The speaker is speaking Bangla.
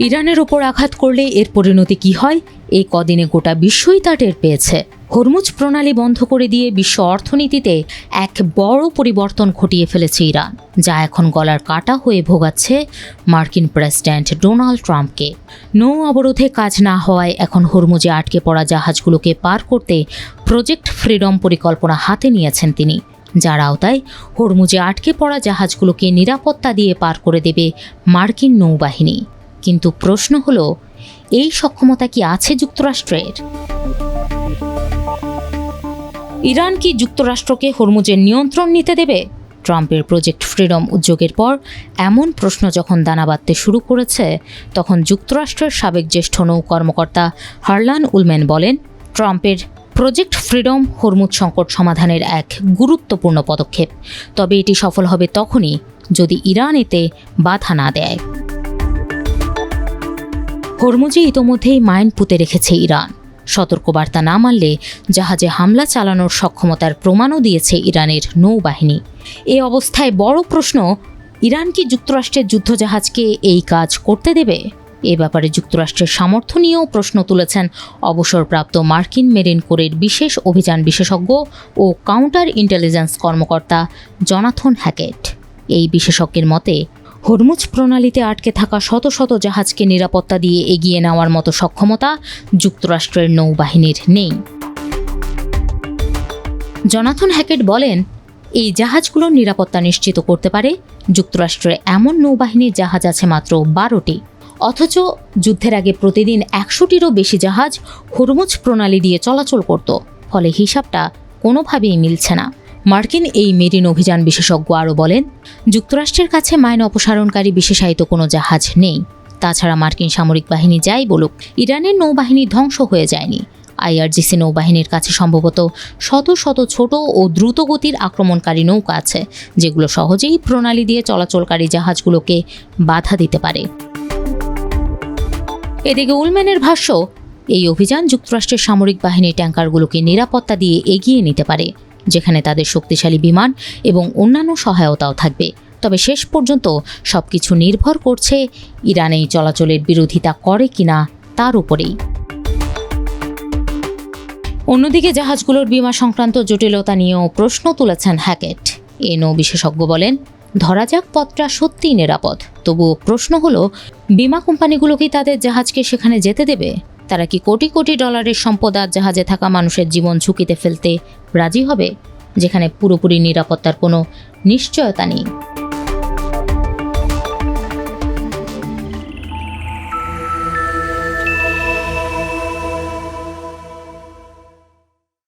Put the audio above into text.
ইরানের ওপর আঘাত করলে এর পরিণতি কি হয়, এই কদিনে গোটা বিশ্বই তা টের পেয়েছে। হরমুজ প্রণালী বন্ধ করে দিয়ে বিশ্ব অর্থনীতিতে এক বড় পরিবর্তন ঘটিয়ে ফেলেছে ইরান, যা এখন গলার কাটা হয়ে ভোগাচ্ছে মার্কিন প্রেসিডেন্ট ডোনাল্ড ট্রাম্পকে। নৌ অবরোধে কাজ না হওয়ায় এখন হরমুজে আটকে পড়া জাহাজগুলোকে পার করতে প্রজেক্ট ফ্রিডম পরিকল্পনা হাতে নিয়েছেন তিনি, যার আওতায় হরমুজে আটকে পড়া জাহাজগুলোকে নিরাপত্তা দিয়ে পার করে দেবে মার্কিন নৌবাহিনী। কিন্তু প্রশ্ন হলো, এই সক্ষমতা কি আছে যুক্তরাষ্ট্রের? ইরান কি যুক্তরাষ্ট্রকে হরমুজের নিয়ন্ত্রণ নিতে দেবে? ট্রাম্পের প্রজেক্ট ফ্রিডম উদ্যোগের পর এমন প্রশ্ন যখন দানা বাঁধতে শুরু করেছে, তখন যুক্তরাষ্ট্রের সাবেক জ্যেষ্ঠ নৌ কর্মকর্তা হারলান উলম্যান বলেন, ট্রাম্পের প্রজেক্ট ফ্রিডম হরমুজ সংকট সমাধানের এক গুরুত্বপূর্ণ পদক্ষেপ, তবে এটি সফল হবে তখনই যদি ইরান এতে বাধা না দেয়। হরমুজে ইতোমধ্যেই মাইন পুঁতে রেখেছে ইরান। সতর্কবার্তা না মানলে জাহাজে হামলা চালানোর সক্ষমতার প্রমাণও দিয়েছে ইরানের নৌবাহিনী। এই অবস্থায় বড় প্রশ্ন, ইরান কি যুক্তরাষ্ট্রের যুদ্ধজাহাজকে এই কাজ করতে দেবে? এ ব্যাপারে যুক্তরাষ্ট্রের সামর্থ্য নিয়েও প্রশ্ন তুলেছেন অবসরপ্রাপ্ত মার্কিন মেরিন কোরের বিশেষ অভিযান বিশেষজ্ঞ ও কাউন্টার ইন্টেলিজেন্স কর্মকর্তা জনাথন হ্যাকেট। এই বিশেষজ্ঞের মতে, হরমুজ প্রণালীতে আটকে থাকা শত শত জাহাজকে নিরাপত্তা দিয়ে এগিয়ে নেওয়ার মতো সক্ষমতা যুক্তরাষ্ট্রের নৌবাহিনীর নেই। জনাথন হ্যাকেট বলেন, এই জাহাজগুলোর নিরাপত্তা নিশ্চিত করতে পারে যুক্তরাষ্ট্রের এমন নৌবাহিনীর জাহাজ আছে মাত্র 12টি, অথচ যুদ্ধের আগে প্রতিদিন 100টিরও বেশি জাহাজ হরমুজ প্রণালী দিয়ে চলাচল করত। ফলে হিসাবটা কোনোভাবেই মিলছে না। মার্কিন এই মেরিন অভিযান বিশেষজ্ঞ আরও বলেন, যুক্তরাষ্ট্রের কাছে মাইন অপসারণকারী বিশেষায়িত কোনো জাহাজ নেই। তাছাড়া মার্কিন সামরিক বাহিনী যাই বলুক, ইরানের নৌবাহিনী ধ্বংস হয়ে যায়নি। IRGC নৌবাহিনীর কাছে সম্ভবত শত শত ছোট ও দ্রুতগতির আক্রমণকারী নৌকা আছে, যেগুলো সহজেই প্রণালী দিয়ে চলাচলকারী জাহাজগুলোকে বাধা দিতে পারে। এদিকে উলম্যানের ভাষ্য, এই অভিযান যুক্তরাষ্ট্রের সামরিক বাহিনীর ট্যাঙ্কারগুলোকে নিরাপত্তা দিয়ে এগিয়ে নিতে পারে, যেখানে তাদের শক্তিশালী বিমান এবং অন্যান্য সহায়তাও থাকবে। তবে শেষ পর্যন্ত সবকিছু নির্ভর করছে ইরান এই চলাচলের বিরোধিতা করে কিনা তার উপরেই। অন্যদিকে জাহাজগুলোর বীমা সংক্রান্ত জটিলতা নিয়েও প্রশ্ন তুলেছেন হ্যাকেট। এ নৌ বিশেষজ্ঞ বলেন, ধরা যাক পথটা সত্যিই নিরাপদ, তবুও প্রশ্ন হলো, বীমা কোম্পানিগুলো কি তাদের জাহাজকে সেখানে যেতে দেবে? তারা কি কোটি কোটি ডলারের সম্পদ আর জাহাজে থাকা মানুষের জীবন ঝুঁকিতে ফেলতে রাজি হবে, যেখানে পুরোপুরি নিরাপত্তার কোনো নিশ্চয়তা নেই?